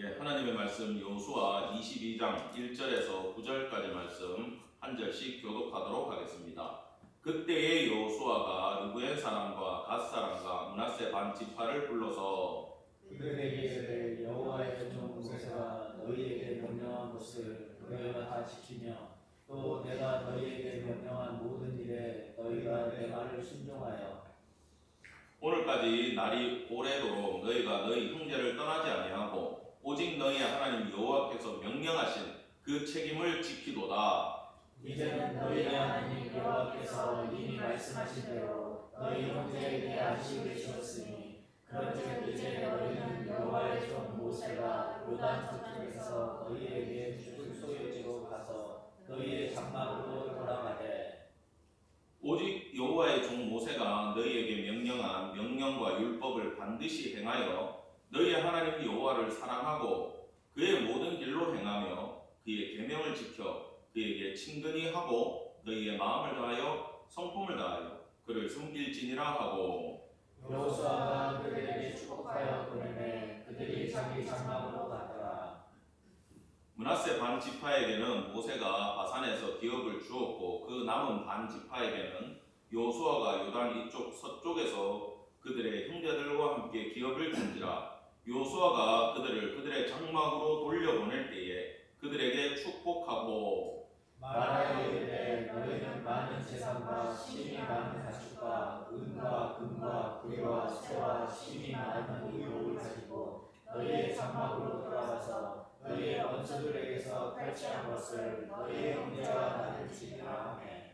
하나님의 말씀 여호수아 22장 1절에서 9절까지 말씀 한 절씩 교독하도록 하겠습니다. 그때의 여호수아가 르브엔 사람과 갓 사람과 므낫세 반 지파를 불러서 그들에게 이르되 여호와의 종 모세가 너희에게 명령한 것을 너희가 다 지키며 또 내가 너희에게 명령한 모든 일에 너희가 내 말을 순종하여 오늘까지 날이 오래도록 너희가 너희 형제를 떠나지 아니하고 오직 너희의 하나님 여호와께서 명령하신 그 책임을 지키도다. 이제는 너희의 하나님 여호와께서 이미 말씀하신 대로 너희 형제에게 안식을 주었으니 그런즉 이제 너희는 여호와의 종 모세가 요단 저쪽에서 너희에게 줄 소유지로 가서 너희의 장막으로 돌아가되 오직 여호와의 종 모세가 너희에게 명령한 명령과 율법을 반드시 행하여 너희의 하나님 여호와를 사랑하고 그의 모든 길로 행하며 그의 계명을 지켜 그에게 친근히 하고 너희의 마음을 다하여 성품을 다하여 그를 섬길지니라 하고 여호수아가 그들에게 축복하여 보내매 그들이 자기 장막으로 갔더라. 므낫세 반 지파에게는 모세가 바산에서 기업을 주었고 그 남은 반 지파에게는 여호수아가 요단 이쪽 서쪽에서 그들의 형제들과 함께 기업을 준지라. 여호수아가 그들의 장막으로 돌려보낼 때에 그들에게 축복하고 말하여 이르되 너희는 많은 재산과 심이 많은 가축과 은과 금과 구리와 새와 심이 많은 의복을 가지고 너희의 장막으로 돌아가서 너희의 원수들에게서 탈취한 것을 너희의 형제와 나눌 지니라 하매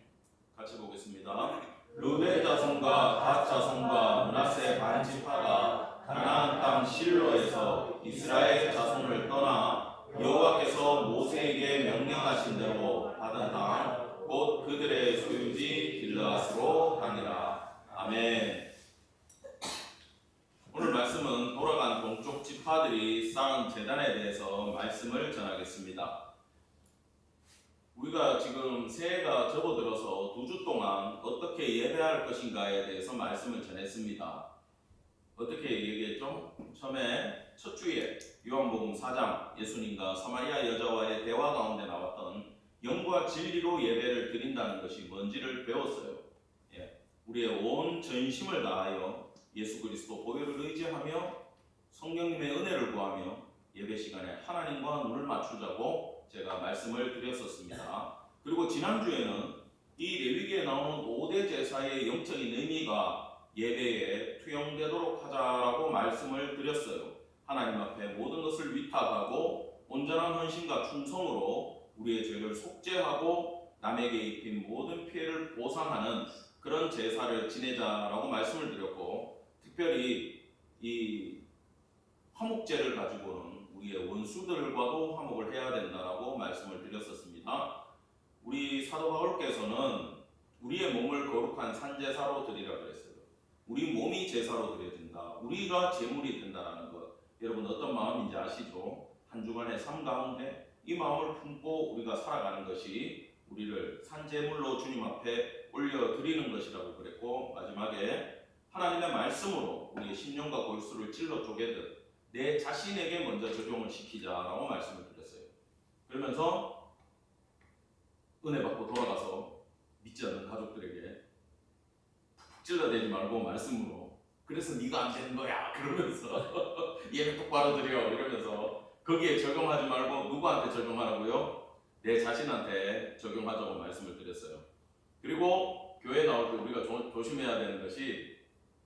같이 보겠습니다. 르벤 자손과 갓 자손과 므낫세 반 지파가 가나안 땅 실로에서 이스라엘 자손을 떠나 여호와께서 모세에게 명령하신 대로 받은 땅 곧 그들의 소유지 길르앗으로 가니라. 아멘. 오늘 말씀은 돌아간 동쪽 지파들이 쌓은 제단에 대해서 말씀을 전하겠습니다. 우리가 지금 새해가 접어들어서 2주 동안 어떻게 예배할 것인가에 대해서 말씀을 전했습니다. 어떻게 얘기했죠? 처음에 첫 주에 요한복음 4장 예수님과 사마리아 여자와의 대화 가운데 나왔던 영과 진리로 예배를 드린다는 것이 뭔지를 배웠어요. 우리의 온 전심을 다하여 예수 그리스도 보혈을 의지하며 성령님의 은혜를 구하며 예배 시간에 하나님과 눈을 맞추자고 제가 말씀을 드렸었습니다. 그리고 지난주에는 이 레위기에 나오는 5대 제사의 영적인 의미가 예배에 투영되도록 하자라고 말씀을 드렸어요. 하나님 앞에 모든 것을 위탁하고 온전한 헌신과 충성으로 우리의 죄를 속죄하고 남에게 입힌 모든 피해를 보상하는 그런 제사를 지내자라고 말씀을 드렸고, 특별히 이 화목제를 가지고는 우리의 원수들과도 화목을 해야 된다라고 말씀을 드렸었습니다. 우리 사도 바울께서는 우리의 몸을 거룩한 산제사로 드리라 그랬어요. 우리 몸이 제사로 드려진다. 우리가 제물이 된다라는 것. 여러분 어떤 마음인지 아시죠? 한 주간의 삶 가운데 이 마음을 품고 우리가 살아가는 것이 우리를 산제물로 주님 앞에 올려드리는 것이라고 그랬고, 마지막에 하나님의 말씀으로 우리의 심령과 골수를 찔러 쪼개듯 내 자신에게 먼저 적용을 시키자라고 말씀을 드렸어요. 그러면서 은혜 받고 돌아가서 믿지 않는 가족들에게 푹푹 찔러대지 말고 말씀으로 그래서 네가 안 되는 거야 그러면서 예배 똑바로 드려 이러면서 거기에 적용하지 말고 누구한테 적용하라고요? 내 자신한테 적용하자고 말씀을 드렸어요. 그리고 교회 나올 때 우리가 조심해야 되는 것이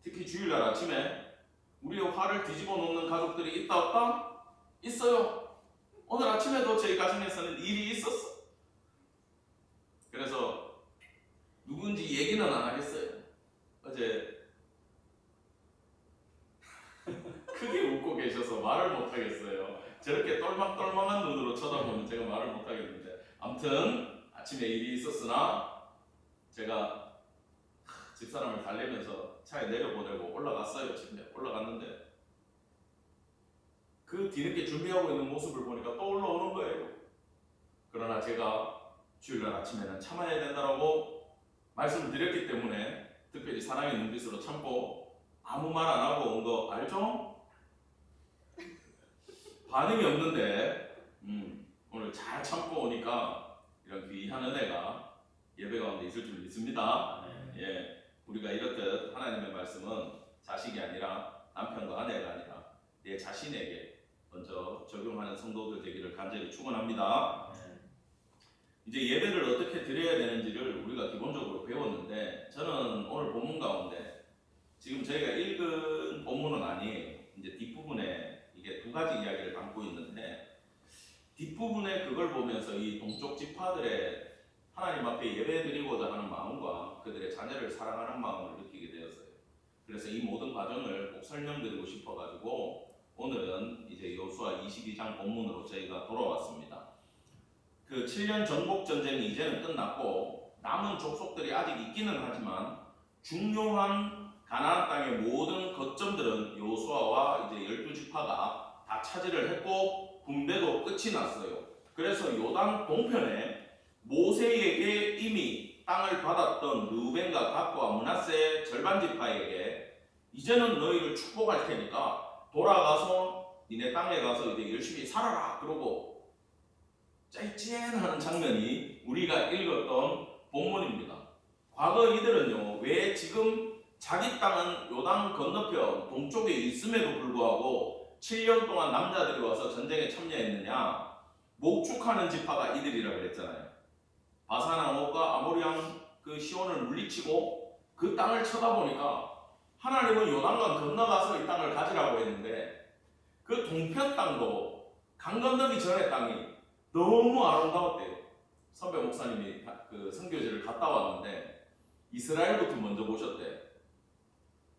특히 주일날 아침에 우리의 화를 뒤집어 놓는 가족들이 있다 없다? 있어요. 오늘 아침에도 저희 가정에서는 일이 있었어. 그래서 누군지 얘기는 안 하겠어요. 어제 크게 웃고 계셔서 말을 못 하겠어요. 저렇게 똘망똘망한 눈으로 쳐다보면 제가 말을 못 하겠는데, 아무튼 아침에 일이 있었으나 제가 집사람을 달래면서 차에 내려보내고 올라갔어요. 집에 올라갔는데 그 뒤늦게 준비하고 있는 모습을 보니까 또 올라오는 거예요. 그러나 제가 주일날 아침에는 참아야 된다라고 말씀을 드렸기 때문에 특별히 사랑의 눈빛으로 참고 아무 말 안 하고 온 거 알죠? 반응이 없는데 오늘 잘 참고 오니까 이런 귀한 은혜가 예배 가운데 있을 줄 믿습니다. 예, 우리가 이렇듯 하나님의 말씀은 자식이 아니라 남편과 아내가 아니라 내 자신에게 먼저 적용하는 성도들 되기를 간절히 축원합니다. 이제 예배를 어떻게 드려야 되는지를 우리가 기본적으로 배웠는데 저는 오늘 본문 가운데 지금 저희가 읽은 본문은 아니에요. 이제 뒷부분에 이게 두 가지 이야기를 담고 있는데 뒷부분에 그걸 보면서 이 동쪽 지파들의 하나님 앞에 예배드리고자 하는 마음과 그들의 자녀를 사랑하는 마음을 느끼게 되었어요. 그래서 이 모든 과정을 꼭 설명드리고 싶어가지고 오늘은 이제 여호수아 22장 본문으로 저희가 돌아왔습니다. 그 7년 정복 전쟁이 이제는 끝났고 남은 족속들이 아직 있기는 하지만 중요한 가나안 땅의 모든 거점들은 여호수아와 이제 12지파가 다 차지를 했고 분배도 끝이 났어요. 그래서 요단 동편에 모세에게 이미 땅을 받았던 르우벤과 갓과 므낫세 절반 지파에게 이제는 너희를 축복할 테니까 돌아가서 니네 땅에 가서 이제 열심히 살아라 그러고 짤짤하는 장면이 우리가 읽었던 본문입니다. 과거 이들은요 왜 지금 자기 땅은 요단 건너편 동쪽에 있음에도 불구하고 7년 동안 남자들이 와서 전쟁에 참여했느냐? 목축하는 지파가 이들이라 그랬잖아요. 바산왕과 아모리왕 그 시온을 물리치고 그 땅을 쳐다보니까 하나님은 요단강 건너가서 이 땅을 가지라고 했는데 그 동편 땅도 강 건너기 전의 땅이 너무 아름다웠대요. 선배 목사님이 그 선교지를 갔다 왔는데 이스라엘부터 먼저 보셨대.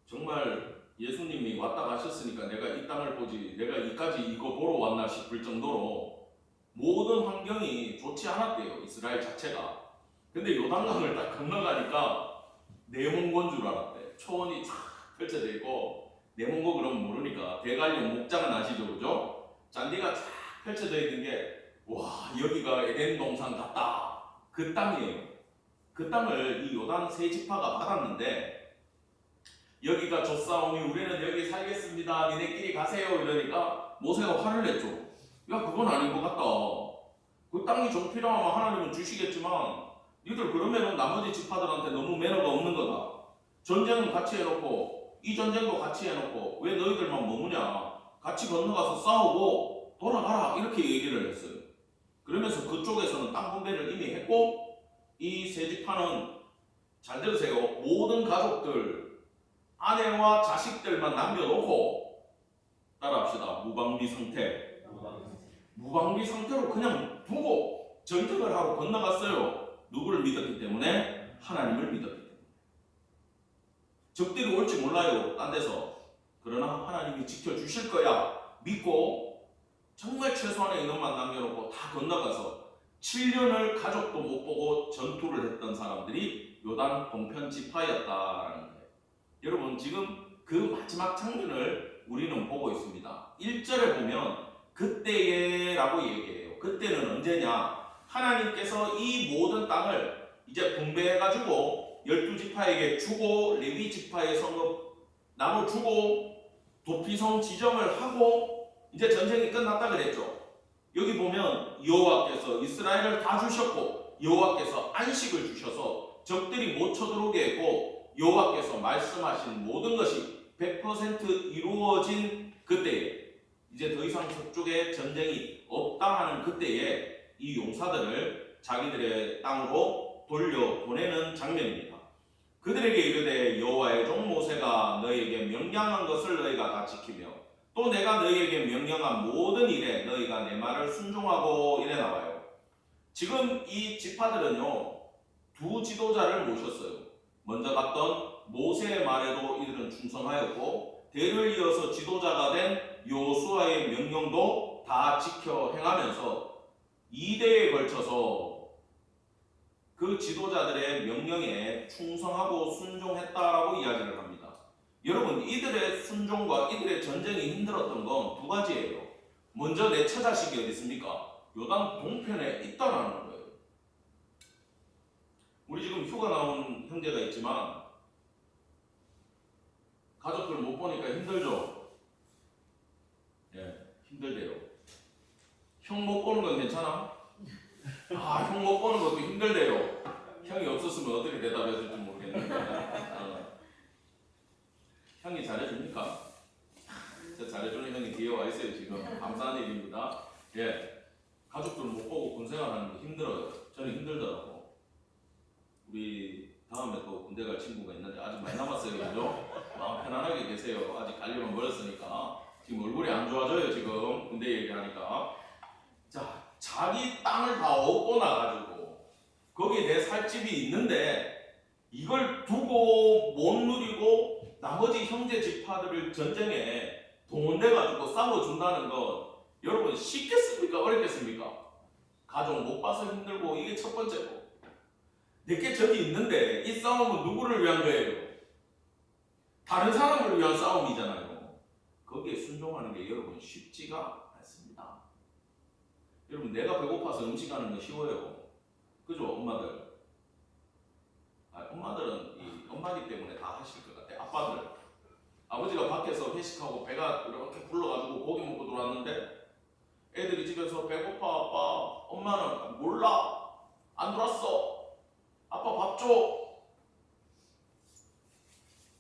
정말 예수님이 왔다 가셨으니까 내가 이 땅을 보지 내가 이까지 이거 보러 왔나 싶을 정도로 모든 환경이 좋지 않았대요. 이스라엘 자체가. 근데 요단강을 딱 건너가니까 내몽고인 줄 알았대. 초원이 쫙 펼쳐져 있고 내몽고 그러면 모르니까 대관령 목장은 아시죠? 그죠? 잔디가 쫙 펼쳐져 있는 게 와 여기가 에덴 동산 같다. 그 땅이에요. 그 땅을 이 요단 세 지파가 받았는데 여기가 좁사오니 우리는 여기 살겠습니다. 니네끼리 가세요. 이러니까 모세가 화를 냈죠. 야 그건 아닌 것 같다. 그 땅이 좀 필요하면 하나님은 주시겠지만 니들 그러면은 나머지 지파들한테 너무 매너가 없는 거다. 전쟁은 같이 해놓고 이 전쟁도 같이 해놓고 왜 너희들만 머무냐. 같이 건너가서 싸우고 돌아가라 이렇게 얘기를 했어요. 그러면서 그쪽에서는 땅 분배를 이미 했고 이 세 지파는 잘 들으세요. 모든 가족들 아내와 자식들만 남겨놓고 따라합시다. 무방비 상태. 무방비 상태로 그냥 두고 전쟁을 하고 건너갔어요. 누구를 믿었기 때문에? 하나님을 믿었기 때문에. 적들이 올지 몰라요. 딴 데서. 그러나 하나님이 지켜주실 거야. 믿고 정말 최소한의 인원만 남겨놓고 다 건너가서 7년을 가족도 못 보고 전투를 했던 사람들이 요단 동편 지파였다라는 거예요. 여러분 지금 그 마지막 장면을 우리는 보고 있습니다. 1절에 보면 그때에라고 얘기해요. 그때는 언제냐? 하나님께서 이 모든 땅을 이제 분배해가지고 12지파에게 주고 레위 지파의 성읍 나눠주고 도피성 지정을 하고 이제 전쟁이 끝났다 그랬죠. 여기 보면 여호와께서 이스라엘을 다 주셨고 여호와께서 안식을 주셔서 적들이 못 쳐들어오게 했고 여호와께서 말씀하신 모든 것이 100% 이루어진 그때에 이제 더 이상 서쪽에 전쟁이 없다 하는 그때에 이 용사들을 자기들의 땅으로 돌려보내는 장면입니다. 그들에게 이르되 여호와의 종 모세가 너희에게 명령한 것을 너희가 다 지키며 또 내가 너희에게 명령한 모든 일에 너희가 내 말을 순종하고 이래 나와요. 지금 이 지파들은요 두 지도자를 모셨어요. 먼저 갔던 모세의 말에도 이들은 충성하였고 대를 이어서 지도자가 된 여호수아의 명령도 다 지켜 행하면서 2대에 걸쳐서 그 지도자들의 명령에 충성하고 순종했다라고 이야기를 합니다. 여러분 이들의 순종과 이들의 전쟁이 힘들었던 건 두 가지예요. 먼저 내 처자식이 어디 있습니까? 요단 동편에 있다라는 거예요. 우리 지금 휴가 나온 형제가 있지만 가족들 못 보니까 힘들죠. 예, 힘들대요. 형 못 보는 건 괜찮아? 형 못 보는 것도 힘들대요. 형이 없었으면 어떻게 대답했을지 모르겠는데. 형이 잘해줍니까? 진짜 잘해주는 형이 뒤에 와 있어요 지금. 감사한 일입니다. 예, 가족들 못 보고 군 생활하는 거 힘들어요. 저는 힘들더라고. 우리 다음에 또 군대 갈 친구가 있는데 아직 많이 남았어요, 그죠? 마음 편안하게 계세요. 아직 갈 일만 멀었으니까. 지금 얼굴이 안 좋아져요 지금 군대 얘기하니까. 자, 자기 땅을 다 얻고 나가지고 거기에 내 살집이 있는데 이걸 두고 못 누리고 나머지 형제 지파들을 전쟁에 동원돼가지고 싸워준다는 건 여러분 쉽겠습니까? 어렵겠습니까? 가족 못 봐서 힘들고 이게 첫 번째고, 내게 저기 있는데 이 싸움은 누구를 위한 거예요? 다른 사람을 위한 싸움이잖아요. 거기에 순종하는 게 여러분 쉽지가 않습니다. 여러분 내가 배고파서 음식하는 건 쉬워요. 그죠? 엄마들. 엄마들은 이 엄마기 때문에 다 하실 것 같아요. 아빠들. 아버지가 밖에서 회식하고 배가 이렇게 불러가지고 고기 먹고 들어왔는데 애들이 집에서 배고파 아빠. 엄마는 몰라. 안 들어왔어. 아빠 밥 줘.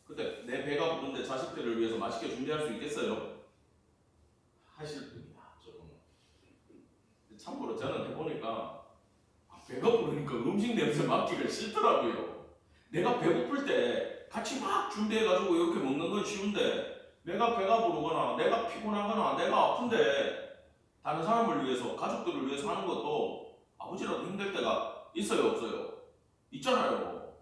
그때 내 배가 부른데 자식들을 위해서 맛있게 준비할 수 있겠어요? 하실 분이야 조금. 참고로 저는 해보니까 배가 부르니까 음식 냄새 맡기가 싫더라고요. 내가 배고플 때 같이 막 준비해가지고 이렇게 먹는 건 쉬운데 내가 배가 부르거나 내가 피곤하거나 내가 아픈데 다른 사람을 위해서 가족들을 위해서 하는 것도 아버지라도 힘들 때가 있어요 없어요? 있잖아요.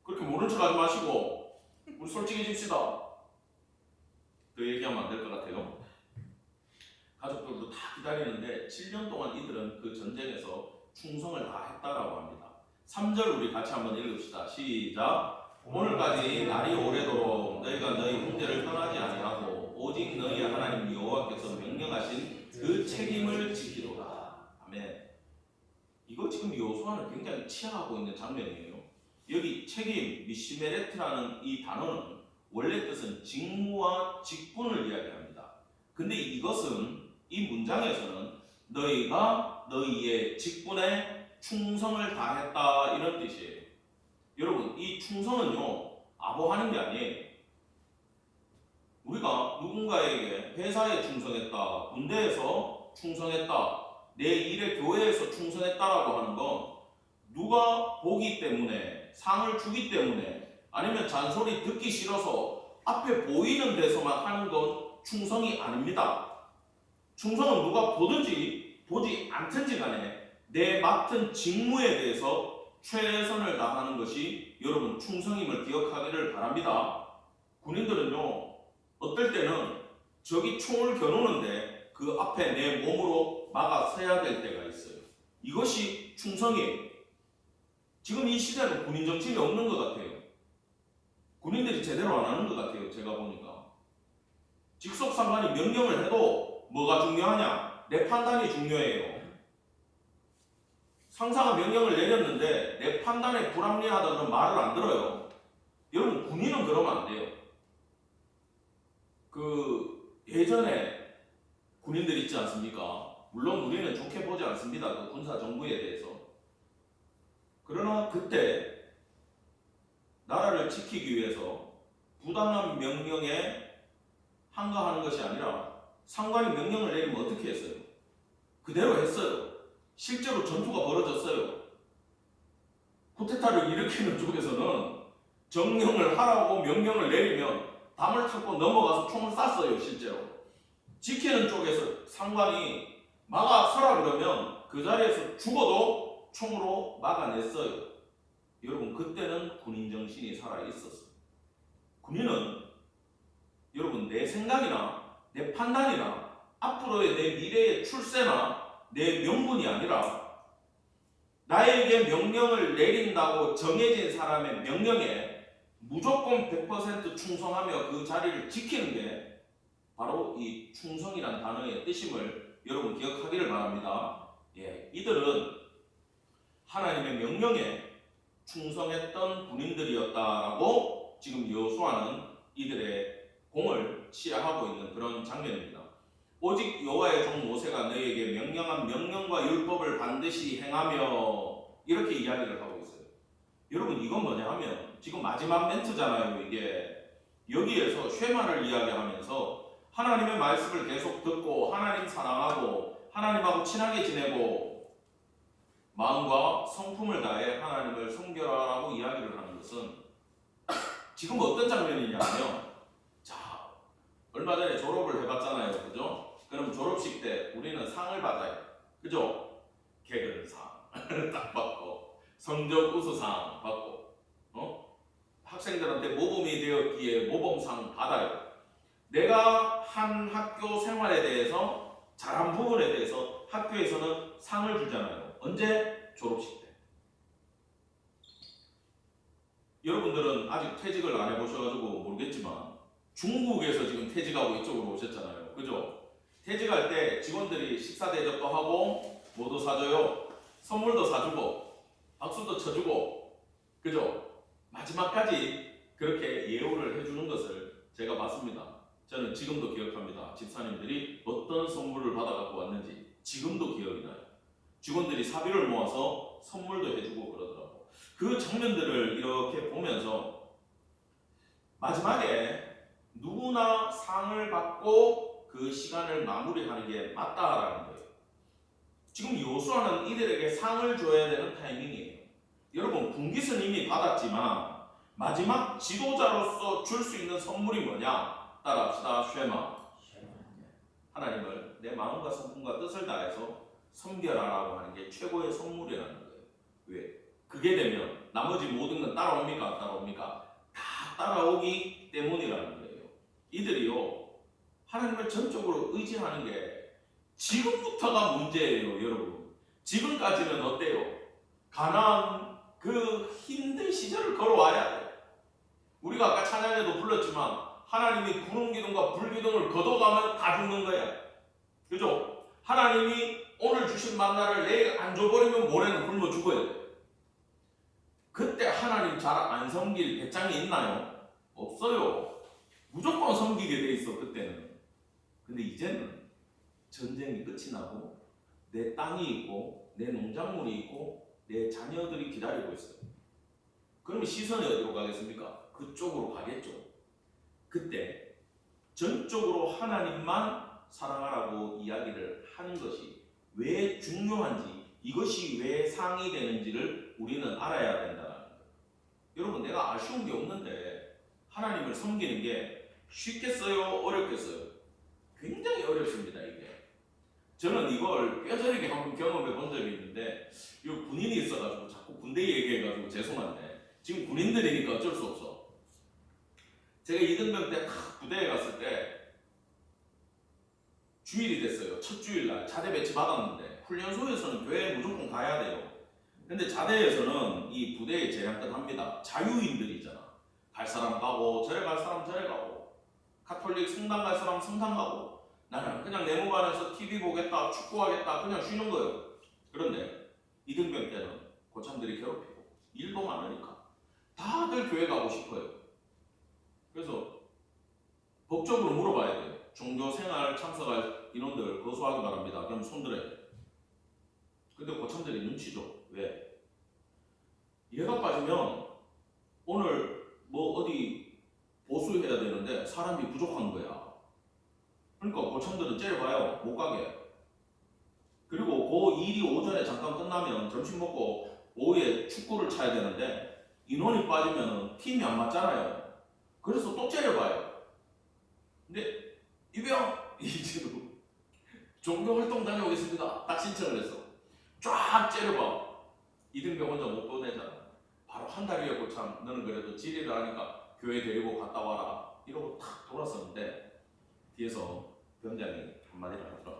그렇게 모른 척 하지 마시고 우리 솔직해집시다. 더 얘기하면 안 될 것 같아요. 가족들도 다 기다리는데 7년 동안 이들은 그 전쟁에서 충성을 다 했다라고 합니다. 3절 우리 같이 한번 읽읍시다. 시작. 오늘까지 날이 오래도록 너희가 너희 형제를 떠나지 아니하고 오직 너희 하나님 여호와께서 명령하신 그 책임을 지키도다. 아멘. 이거 지금 여호수아는 굉장히 치하하고 있는 장면이에요. 여기 책임 미시메레트라는 이 단어는 원래 뜻은 직무와 직분을 이야기합니다. 근데 이것은 이 문장에서는 너희가 너희의 직분에 충성을 다했다 이런 뜻이에요. 여러분 이 충성은요 아보하는 게 아니에요. 우리가 누군가에게 회사에 충성했다, 군대에서 충성했다, 내 일에 교회에서 충성했다라고 하는 건 누가 보기 때문에, 상을 주기 때문에, 아니면 잔소리 듣기 싫어서 앞에 보이는 데서만 하는 건 충성이 아닙니다. 충성은 누가 보든지 보지 않든지 간에 내 맡은 직무에 대해서 최선을 다하는 것이 여러분 충성임을 기억하기를 바랍니다. 군인들은요 어떨 때는 적이 총을 겨누는데 그 앞에 내 몸으로 막아서야 될 때가 있어요. 이것이 충성이에요. 지금 이 시대는 군인 정신이 없는 것 같아요. 군인들이 제대로 안 하는 것 같아요. 제가 보니까 직속상관이 명령을 해도 뭐가 중요하냐? 내 판단이 중요해요. 상사가 명령을 내렸는데 내 판단에 불합리하다 그러면 말을 안 들어요. 여러분 군인은 그러면 안 돼요. 예전에 군인들 있지 않습니까? 물론 우리는 좋게 보지 않습니다. 그 군사 정부에 대해서. 그러나 그때 나라를 지키기 위해서 부당한 명령에 항거하는 것이 아니라 상관이 명령을 내리면 어떻게 했어요? 그대로 했어요. 실제로 전투가 벌어졌어요. 쿠데타를 일으키는 쪽에서는 정령을 하라고 명령을 내리면 담을 타고 넘어가서 총을 쐈어요. 실제로. 지키는 쪽에서 상관이 막아서라 그러면 그 자리에서 죽어도 총으로 막아냈어요. 여러분 그때는 군인 정신이 살아있었어요. 군인은 여러분 내 생각이나 내 판단이나 앞으로의 내 미래의 출세나 내 명분이 아니라 나에게 명령을 내린다고 정해진 사람의 명령에 무조건 100% 충성하며 그 자리를 지키는 게 바로 이 충성이란 단어의 뜻임을 여러분 기억하기를 바랍니다. 이들은 하나님의 명령에 충성했던 군인들이었다라고 지금 여호수아는 이들의 공을 치하하고 있는 그런 장면입니다. 오직 여호와의 종 모세가 너희에게 명령한 명령과 율법을 반드시 행하며 이렇게 이야기를 하고 있어요. 여러분 이건 뭐냐 하면 지금 마지막 멘트잖아요. 이게 여기에서 쉐마를 이야기하면서 하나님의 말씀을 계속 듣고 하나님 사랑하고 하나님하고 친하게 지내고 마음과 성품을 다해 하나님을 섬겨라라고 이야기를 하는 것은 지금 어떤 장면이냐면 자 얼마 전에 졸업을 해봤잖아요. 그죠? 그럼 졸업식 때 우리는 상을 받아요. 그죠? 개근상 딱 받고 성적 우수상 받고 학생들한테 모범이 되었기에 모범상 받아요. 내가 한 학교 생활에 대해서 잘한 부분에 대해서 학교에서는 상을 주잖아요. 언제? 졸업식 때. 여러분들은 아직 퇴직을 안 해보셔가지고 모르겠지만 중국에서 지금 퇴직하고 이쪽으로 오셨잖아요. 그죠? 퇴직할 때 직원들이 식사 대접도 하고 뭐도 사줘요. 선물도 사주고 박수도 쳐주고 그죠? 마지막까지 그렇게 예우를 해주는 것을 제가 봤습니다. 저는 지금도 기억합니다. 집사님들이 어떤 선물을 받아갖고 왔는지 지금도 기억이 나요. 직원들이 사비를 모아서 선물도 해주고 그러더라고. 그 장면들을 이렇게 보면서 마지막에 누구나 상을 받고 그 시간을 마무리하는 게 맞다라는 거예요. 지금 여호수아는 이들에게 상을 줘야 되는 타이밍이에요. 여러분 분깃은 이미 받았지만 마지막 지도자로서 줄 수 있는 선물이 뭐냐? 따라합시다. 쉐마. 하나님을 내 마음과 성품과 뜻을 다해서 섬겨라라고 하는 게 최고의 선물이라는 거예요. 왜? 그게 되면 나머지 모든 건 따라옵니까? 안 따라옵니까? 다 따라오기 때문이라는 거예요. 이들이요 하나님을 전적으로 의지하는 게 지금부터가 문제예요. 여러분 지금까지는 어때요? 가나안 그 힘든 시절을 걸어와야 돼요. 우리가 아까 찬양에도 불렀지만 하나님이 구름기둥과 불기둥을 걷어가면 다 죽는 거야. 그죠? 하나님이 오늘 주신 만나를 내일 안 줘버리면 모레는 굶어 죽어야 돼. 그때 하나님 잘 안 섬길 배짱이 있나요? 없어요. 무조건 섬기게 돼 있어 그때는. 근데 이제는 전쟁이 끝이 나고 내 땅이 있고 내 농작물이 있고 내 자녀들이 기다리고 있어요. 그러면 시선이 어디로 가겠습니까? 그쪽으로 가겠죠. 그때 전적으로 하나님만 사랑하라고 이야기를 하는 것이 왜 중요한지, 이것이 왜 상이 되는지를 우리는 알아야 된다는 거예요. 여러분 내가 아쉬운 게 없는데 하나님을 섬기는 게 쉽겠어요? 어렵겠어요? 굉장히 어렵습니다. 이게 저는 이걸 뼈저리게 한번 경험해 본 적이 있는데 이 군인이 있어가지고 자꾸 군대 얘기해가지고 죄송한데 지금 군인들이니까 어쩔 수 없어. 제가 이등병 때 부대에 갔을 때 주일이 됐어요. 첫 주일날 자대 배치 받았는데 훈련소에서는 교회에 무조건 가야 돼요. 근데 자대에서는 이 부대의 재량 끝합니다. 자유인들이잖아. 갈 사람 가고 절에 갈 사람 절에 가고 카톨릭 성당 갈 사람 성당 가고 나는 그냥 내무 안에서 TV 보겠다 축구하겠다 그냥 쉬는 거예요. 그런데 이등병 때는 고참들이 괴롭히고 일도 많으니까 다들 교회 가고 싶어요. 그래서 법적으로 물어봐야 돼요. 종교생활 참석할 인원들 거수하기 바랍니다. 그럼 손들어야 돼요. 근데 고참들이 눈치죠. 왜? 얘가 빠지면 오늘 뭐 어디 보수해야 되는데 사람이 부족한 거야. 그러니까 고참들은 째려봐요. 못 가게. 그리고 그 일이 오전에 잠깐 끝나면 점심 먹고 오후에 축구를 차야 되는데 인원이 빠지면 팀이 안 맞잖아요. 그래서 또 째려봐요. 근데 이병 이지로 종교활동 다녀오겠습니다. 딱 신청을 했어. 쫙 째려봐. 이등병 혼자 못 보내잖아. 바로 한 달 후에 고참 너는 그래도 지리를 하니까 교회 데리고 갔다 와라. 이러고 탁 돌았었는데 뒤에서 병장이 한마디를 하더라.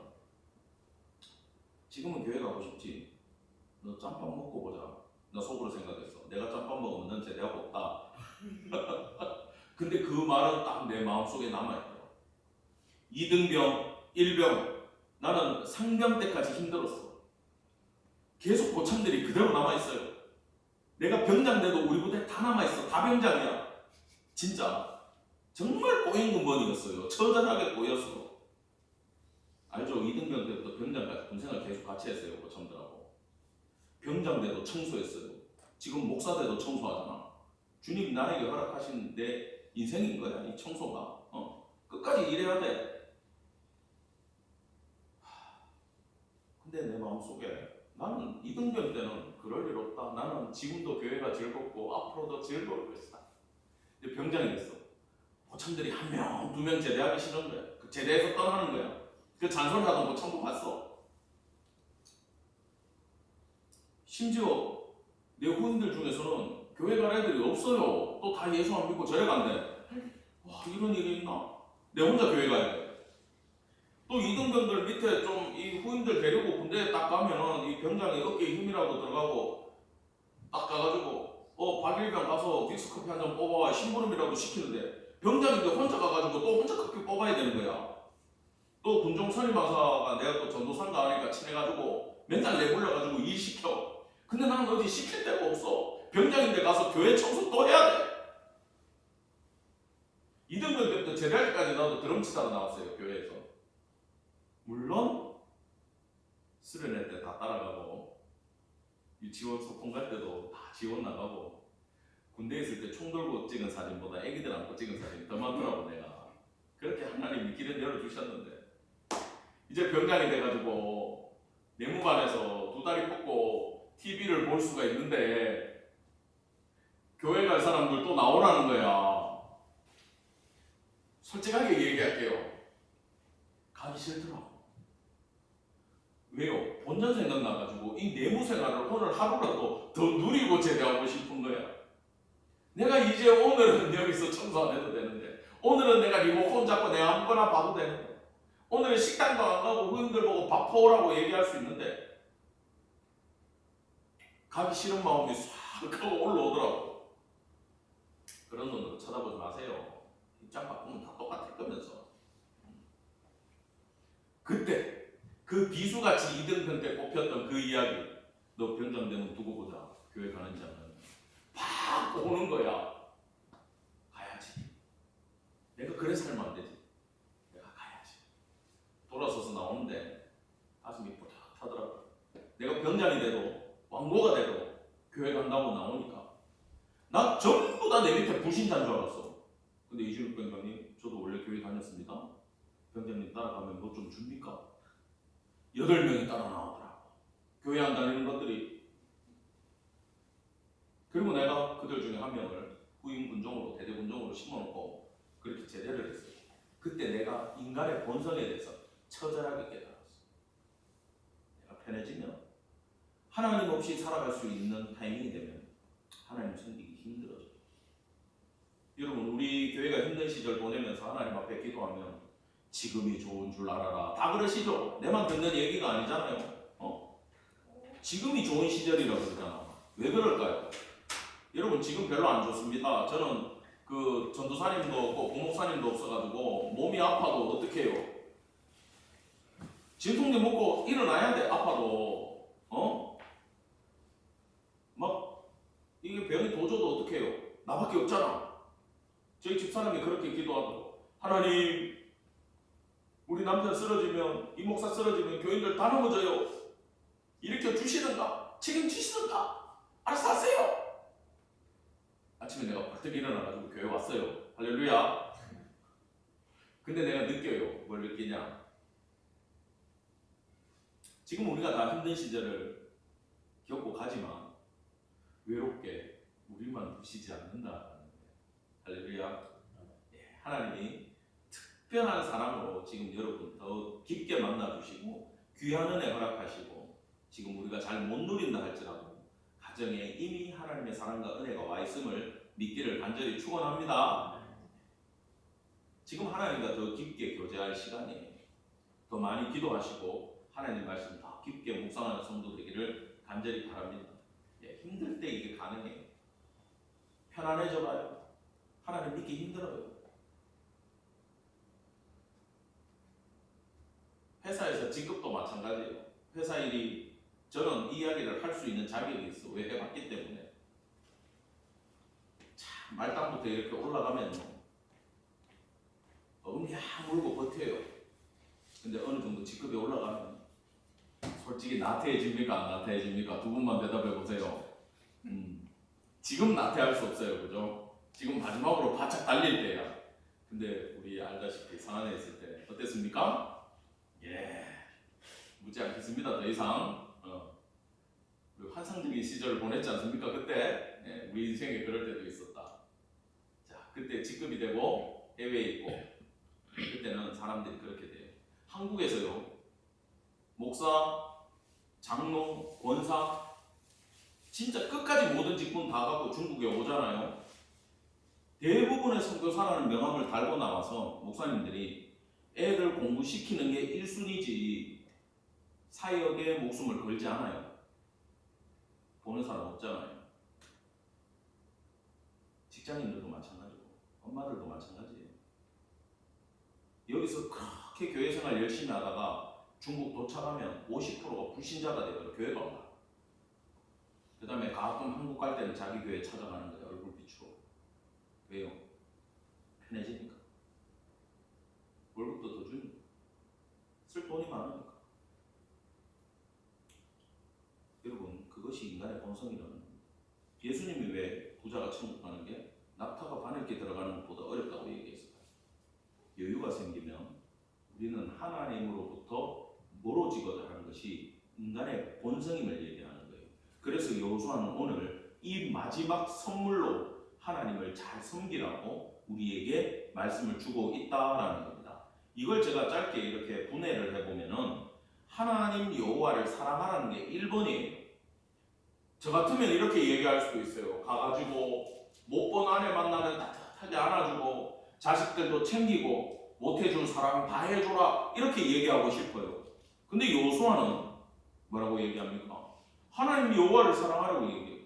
지금은 교회 가고 싶지. 너 짬밥 먹고 보자. 나 속으로 생각했어. 내가 짬밥 먹으면 넌 제대하고 없다. 근데 그 말은 딱 내 마음속에 남아있더라. 2등병, 1병 나는 상병 때까지 힘들었어. 계속 고참들이 그대로 남아있어요. 내가 병장 돼도 우리 부대 다 남아있어. 다 병장이야. 진짜 정말 꼬인 군번이었어요. 처절하게 꼬였어. 알죠? 이등병 때부터 병장까지 군생활 계속 같이 했어요. 고참들하고. 병장 때도 청소했어요. 지금 목사 때도 청소하잖아. 주님이 나에게 허락하신 내 인생인 거야. 이 청소가. 끝까지 일해야 돼. 근데 내 마음속에 나는 이등병 때는 그럴 일 없다. 나는 지금도 교회가 즐겁고 앞으로도 즐거울 것이다. 이제 병장이 됐어. 고참들이 한 명, 두 명 제대하기 싫은 거야. 그 제대해서 떠나는 거야. 그 잔소리하던 고참도 봤어. 심지어 내 후임들 중에서는 교회 갈 애들이 없어요. 또 다 예수 안 믿고 절에 간대. 와, 이런 일이 있나? 내 혼자 교회 가야 돼. 또 이등병들 밑에 좀 이 후임들 데리고 군대에 딱 가면은 이 병장이 어깨에 힘이라도 들어가고 딱 가가지고 박일병 가서 빅스커피 한 잔 뽑아와 심부름이라도 시키는데 병장인데 혼자 가가지고 또 혼자 커피 뽑아야 되는 거야. 또 군종 선임마사가 내가 또 전도사인가 하니까 친해가지고 맨날 내불러가지고 일 시켜. 근데 나는 어디 시킬 데가 없어. 병장인데 가서 교회 청소 또 해야 돼. 이등병 때부터 제대할 때까지 나도 드럼 치다가 나왔어요. 교회에서. 물론 수련회 때 다 따라가고 유치원 소풍 갈 때도 다 지원 나가고 군대에 있을 때 총 들고 찍은 사진보다 애기들 안고 찍은 사진이 더 많더라고. 내가 그렇게 하나님이 길을 열어주셨는데 이제 병장이 돼가지고 내무반에서 두 다리 뻗고 TV를 볼 수가 있는데 교회 갈 사람들 또 나오라는 거야. 솔직하게 얘기할게요. 가기 싫더라고. 왜요? 본전 생각나가지고 이 내무 생활을 오늘 하루라도 더 누리고 제대하고 싶은 거야. 내가 이제 오늘은 여기서 청소 안 해도 되는데 오늘은 내가 리모컨 잡고 내가 아무거나 봐도 되는데 오늘은 식당도 안 가고 후임들 보고 밥 퍼오라고 얘기할 수 있는데 가기 싫은 마음이 싹 하고 올라오더라고. 그런 눈으로 쳐다보지 마세요. 입장 바꾸면 다 똑같을 거면서. 그때 그 비수같이 이등병 때 꼽혔던 그 이야기, 너 병장 되면 두고 보자. 교회 가는지 안 가는지 팍 오는 거야. 가야지. 내가 그래 살면 안 되지. 내가 가야지. 돌아서서 나오는데 가슴이 뿌듯하더라고. 내가 병장이 돼도 왕고가 돼도 교회 간다고 나오니까 나 전부 다 내 밑에 불신자인 줄 알았어. 근데 이준욱 병장님, 저도 원래 교회 다녔습니다. 병장님 따라가면 뭐 좀 줍니까? 8명이 따라 나오더라고. 교회 안 다니는 것들이. 그리고 내가 그들 중에 한 명을 후임 군종으로, 대대 군종으로 심어놓고 그렇게 제대를 했어요. 그때 내가 인간의 본성에 대해서 처절하게 깨달았어. 내가 편해지면 하나님 없이 살아갈 수 있는 타이밍이 되면 하나님 섬기기 힘들어져. 여러분, 우리 교회가 힘든 시절 보내면서 하나님 앞에 기도하면 지금이 좋은 줄 알아라 다 그러시죠? 내만 듣는 얘기가 아니잖아요. 지금이 좋은 시절이라고 그러잖아. 왜 그럴까요? 여러분, 지금 별로 안 좋습니다. 저는 그 전도사님도 없고 부목사님도 없어가지고 몸이 아파도 어떻게 해요? 진통제 먹고 일어나야 돼. 아파도 막 이게 병이 도져도 어떻게 해요? 나밖에 없잖아. 저희 집사람이 그렇게 기도하더라고. 하나님, 우리 남편 쓰러지면, 이 목사 쓰러지면 교인들 다 넘어져요. 일으켜 주시는가? 책임지시는가? 알아서 하세요. 아침에 내가 벌떡 일어나가지고 교회 왔어요. 할렐루야. 근데 내가 느껴요. 뭘 느끼냐? 지금 우리가 다 힘든 시절을 겪고 가지만 외롭게 우리만 두시지 않는다는 거예요. 할렐루야. 하나님이 특별한 사랑으로 지금 여러분 더 깊게 만나주시고 귀한 은혜 허락하시고 지금 우리가 잘 못 누린다 할지라도 가정에 이미 하나님의 사랑과 은혜가 와 있음을 믿기를 간절히 축원합니다. 지금 하나님과 더 깊게 교제할 시간이에요. 더 많이 기도하시고 하나님 말씀 더 깊게 묵상하는 성도 되기를 간절히 바랍니다. 힘들 때 이게 가능해요. 편안해져 봐요. 하나님 믿기 힘들어요. 회사에서 직급도 마찬가지예요. 회사 일이 저는 이 이야기를 할 수 있는 자격이 있어. 왜 해봤기 때문에. 참 말단부터 이렇게 올라가면 음야 물고 버텨요. 근데 어느 정도 직급이 올라가면 솔직히 나태해집니까 안 나태해집니까? 두 분만 대답해 보세요. 지금 나태할 수 없어요, 그죠? 지금 마지막으로 바짝 달릴 때야. 근데 우리 알다시피 산안에 있을 때 어땠습니까? 예, 묻지 않겠습니다. 더 이상 우리 환상적인 시절을 보냈지 않습니까? 그때 우리 인생에 그럴 때도 있었다. 자, 그때 직급이 되고 해외에 있고 그때는 사람들이 그렇게 돼요. 한국에서요, 목사, 장로, 권사 진짜 끝까지 모든 직분 다 갖고 중국에 오잖아요. 대부분의 선교사라는 명함을 달고 나와서 목사님들이 애들 공부시키는 게 1순위지 사역에 목숨을 걸지 않아요. 보는 사람 없잖아요. 직장인들도 마찬가지고 엄마들도 마찬가지예요. 여기서 그렇게 교회 생활 열심히 하다가 중국 도착하면 50%가 불신자가 되거든요. 교회가 없나. 그 다음에 가끔 한국 갈 때는 자기 교회 찾아가는 거예요. 얼굴 비추고. 왜요? 편해지니까. 월급도 더 주니까. 쓸 돈이 많으니까. 여러분, 그것이 인간의 본성이라는 겁니다. 예수님이 왜 부자가 천국 가는 게 낙타가 바늘게 들어가는 것보다 어렵다고 얘기했어요. 여유가 생기면 우리는 하나님으로부터 멀어지고자 하는 것이 인간의 본성임을 얘기하는 거예요. 그래서 여호수아는 오늘 이 마지막 선물로 하나님을 잘 섬기라고 우리에게 말씀을 주고 있다라는 겁니다. 이걸 제가 짧게 이렇게 분해를 해보면은 하나님 여호와를 사랑하라는 게 1번이에요. 저 같으면 이렇게 얘기할 수도 있어요. 가가지고 못 본 아내 만나면 따뜻하게 안아주고 자식들도 챙기고 못해준 사랑 다 해줘라 이렇게 얘기하고 싶어요. 근데 여호수아는 뭐라고 얘기합니까? 하나님 여호와를 사랑하라고 얘기해요.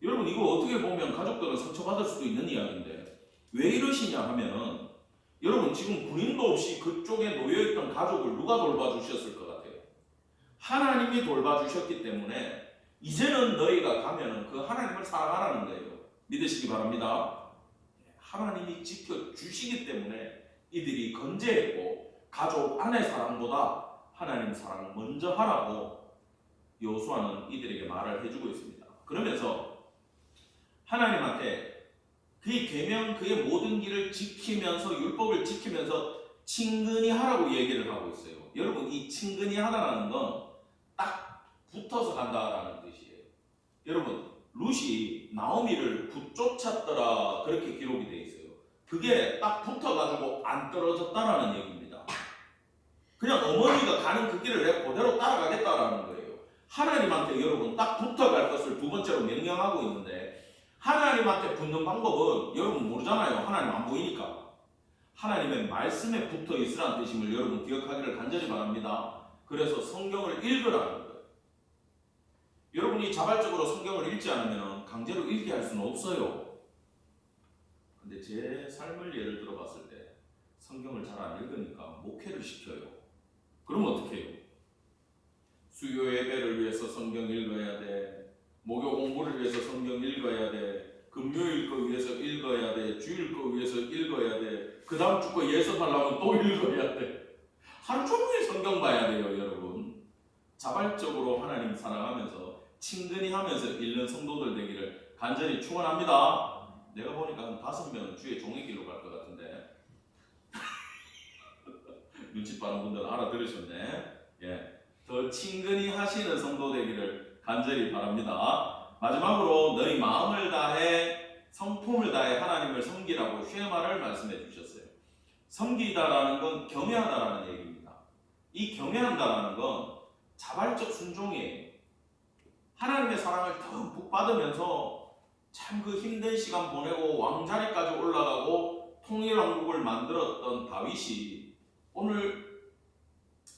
여러분, 이거 어떻게 보면 가족들은 상처받을 수도 있는 이야기인데 왜 이러시냐 하면은 여러분, 지금 군인도 없이 그쪽에 놓여있던 가족을 누가 돌봐주셨을 것 같아요? 하나님이 돌봐주셨기 때문에 이제는 너희가 가면은 그 하나님을 사랑하라는 거예요. 믿으시기 바랍니다. 하나님이 지켜주시기 때문에 이들이 건재했고 가족 아내 사랑보다 하나님 사랑을 먼저 하라고 여호수아는 이들에게 말을 해주고 있습니다. 그러면서 하나님한테 그의 계명, 그의 모든 길을 지키면서 율법을 지키면서 친근히 하라고 얘기를 하고 있어요. 여러분, 이 친근히 하다라는 건 딱 붙어서 간다라는 뜻이에요. 여러분, 룻이 나오미를 붙쫓았더라 그렇게 기록이 돼 있어요. 그게 딱 붙어가지고 안 떨어졌다라는 얘기입니다. 그냥 어머니가 가는 그 길을 내가 그대로 따라가겠다라는 거예요. 하나님한테 여러분 딱 붙어갈 것을 두 번째로 명령하고 있는데 하나님한테 붙는 방법은 여러분 모르잖아요. 하나님 안 보이니까. 하나님의 말씀에 붙어 있으라는 뜻임을 여러분 기억하기를 간절히 바랍니다. 그래서 성경을 읽으라는 거예요. 여러분이 자발적으로 성경을 읽지 않으면 강제로 읽게 할 수는 없어요. 근데 제 삶을 예를 들어 봤을 때 성경을 잘 안 읽으니까 목회를 시켜요. 그러면 어떻게 해요? 수요 예배를 위해서 성경 읽어야 돼. 목요 공부를 위해서 성경 읽어야 돼. 금요일 거 위해서 읽어야 돼. 주일 거 위해서 읽어야 돼. 그 다음 주 거 예습하려면 또 읽어야 돼. 하루 종일 성경 봐야 돼요, 여러분. 자발적으로 하나님 사랑하면서 친근히 하면서 읽는 성도들 되기를 간절히 축원합니다. 내가 보니까 한 5명은 주에 종이길로 갈 것 같은데 눈치 빠른 분들은 알아들으셨네. 예, 더 친근히 하시는 성도 되기를 간절히 바랍니다. 마지막으로 너희 마음을 다해 성품을 다해 하나님을 섬기라고 쉐마를 말씀해 주셨어요. 섬기다라는 건 경외하다라는 얘기입니다. 이 경외한다라는 건 자발적 순종이에요. 하나님의 사랑을 듬뿍 받으면서 참 그 힘든 시간 보내고 왕자리까지 올라가고 통일왕국을 만들었던 다윗이 오늘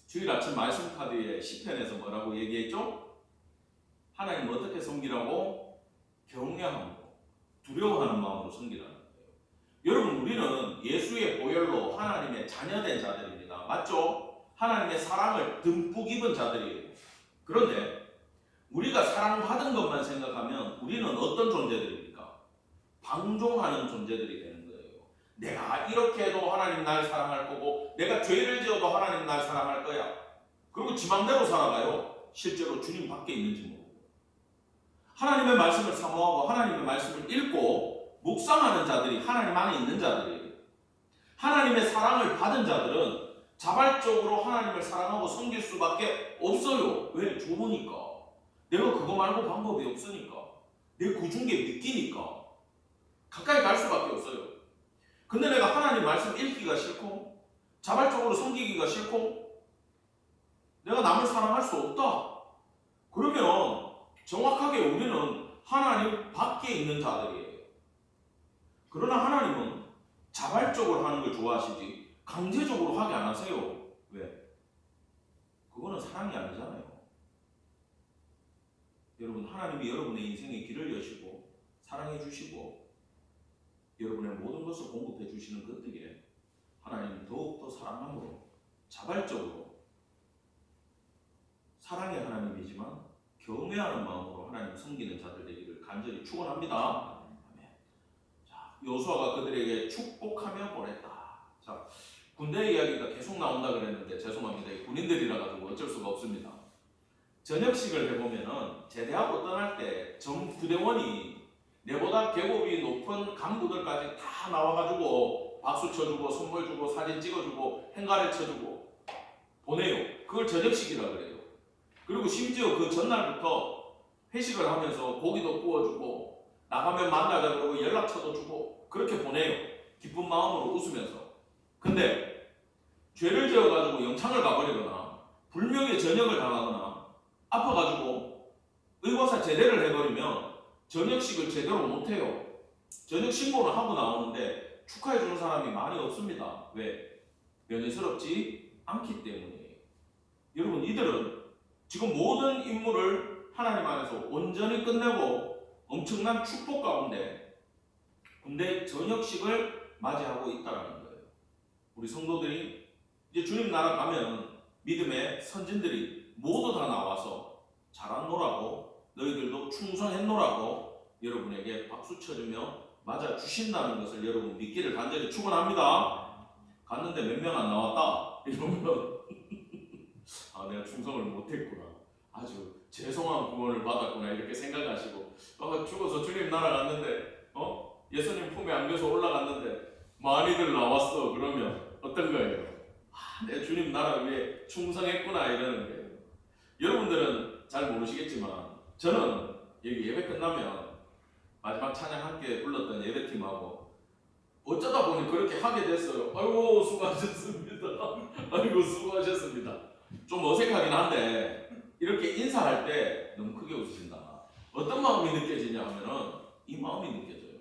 주일 아침 말씀 카드에 시편에서 뭐라고 얘기했죠? 하나님 어떻게 섬기라고? 경외함으로 두려워하는 마음으로 섬기라는 거예요. 여러분, 우리는 예수의 보혈로 하나님의 자녀된 자들입니다. 맞죠? 하나님의 사랑을 듬뿍 입은 자들이에요. 그런데 우리가 사랑받은 것만 생각하면 우리는 어떤 존재들입니까? 방종하는 존재들이 되는 거예요. 내가 이렇게 해도 하나님 날 사랑할 거고 내가 죄를 지어도 하나님 날 사랑할 거야. 그리고 지 맘대로 살아가요. 실제로 주님 밖에 있는지 모르고. 하나님의 말씀을 사모하고 하나님의 말씀을 읽고 묵상하는 자들이 하나님 안에 있는 자들이에요. 하나님의 사랑을 받은 자들은 자발적으로 하나님을 사랑하고 섬길 수밖에 없어요. 왜? 좋으니까. 내가 그거 말고 방법이 없으니까. 내 구준 게 믿기니까. 가까이 갈 수밖에 없어요. 근데 내가 하나님 말씀 읽기가 싫고 자발적으로 섬기기가 싫고 내가 남을 사랑할 수 없다. 그러면 정확하게 우리는 하나님 밖에 있는 자들이에요. 그러나 하나님은 자발적으로 하는 걸 좋아하시지 강제적으로 하게 안 하세요. 왜? 그거는 사랑이 아니잖아요. 여러분, 하나님이 여러분의 인생의 길을 여시고 사랑해 주시고 여러분의 모든 것을 공급해 주시는 그때에 하나님은 더욱더 사랑함으로 자발적으로 사랑의 하나님이지만 경외하는 마음으로 하나님 섬기는 자들 되기를 간절히 축원합니다. 아멘. 자, 여호수아가 그들에게 축복하며 보냈다. 자, 군대 이야기가 계속 나온다 그랬는데 죄송합니다. 군인들이라 가지고 어쩔 수가 없습니다. 저녁식을 해보면은 제대하고 떠날 때 전 부대원이 내보다 계급이 높은 간부들까지 다 나와가지고 박수 쳐주고 선물 주고 사진 찍어주고 행가를 쳐주고 보내요. 그걸 저녁식이라 그래요. 그리고 심지어 그 전날부터 회식을 하면서 고기도 구워주고 나가면 만나자 그러고 연락처도 주고 그렇게 보내요. 기쁜 마음으로 웃으면서. 근데 죄를 지어가지고 영창을 가버리거나 불명예 전역을 당하거나 아파가지고 의과사 제대를 해버리면 저녁식을 제대로 못해요. 저녁 신고를 하고 나오는데 축하해주는 사람이 많이 없습니다. 왜? 면회스럽지 않기 때문이에요. 여러분, 이들은 지금 모든 임무를 하나님 안에서 온전히 끝내고 엄청난 축복 가운데 군대 저녁식을 맞이하고 있다는 거예요. 우리 성도들이 이제 주님 나라 가면 믿음의 선진들이 모두 다 나와서 잘한노라고 너희들도 충성했노라고 여러분에게 박수 쳐주며 맞아 주신다는 것을 여러분 믿기를 간절히 축원합니다. 갔는데 몇 명 안 나왔다 이러면 아, 내가 충성을 못했구나, 아주 죄송한 구원을 받았구나 이렇게 생각하시고 죽어서 주님 나라 갔는데 예수님 품에 안겨서 올라갔는데 많이들 나왔어. 그러면 어떤 거예요? 아, 내 주님 나라 위해 충성했구나 이러는 거예요. 여러분들은 잘 모르시겠지만 저는 여기 예배 끝나면 마지막 찬양 함께 불렀던 예배팀하고 어쩌다 보니 그렇게 하게 됐어요. 아이고 수고하셨습니다. 아이고 수고하셨습니다. 좀 어색하긴 한데 이렇게 인사할 때 너무 크게 웃으신다. 어떤 마음이 느껴지냐 하면은 이 마음이 느껴져요.